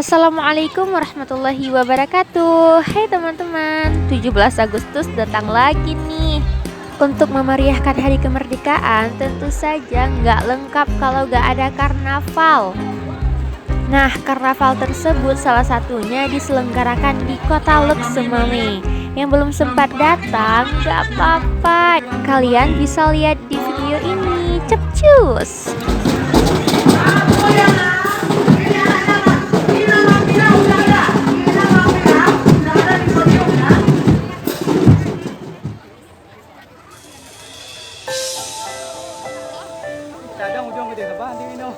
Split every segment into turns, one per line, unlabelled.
Assalamualaikum warahmatullahi wabarakatuh. Hai teman-teman, 17 Agustus datang lagi nih. Untuk memeriahkan hari kemerdekaan tentu saja nggak lengkap kalau nggak ada karnaval. Nah, karnaval tersebut salah satunya diselenggarakan di kota Luk Sememi. Yang belum sempat datang, nggak apa-apa. Kalian bisa lihat di video ini. Cepcus!
Kadang ujung gede apa di Mino.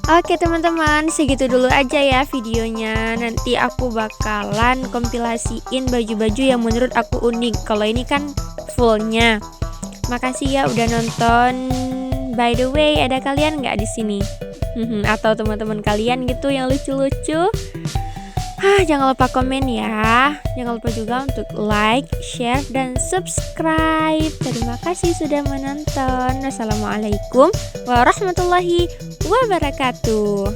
Oke teman-teman, segitu dulu aja ya videonya. Nanti aku bakalan kompilasiin baju-baju yang menurut aku unik. Kalau ini kan fullnya. Makasih ya udah nonton. By the way, ada kalian nggak di sini? Atau teman-teman kalian gitu yang lucu-lucu? Jangan lupa komen ya. Jangan lupa juga untuk like, share, dan subscribe. Terima kasih sudah menonton. Wassalamualaikum warahmatullahi wabarakatuh.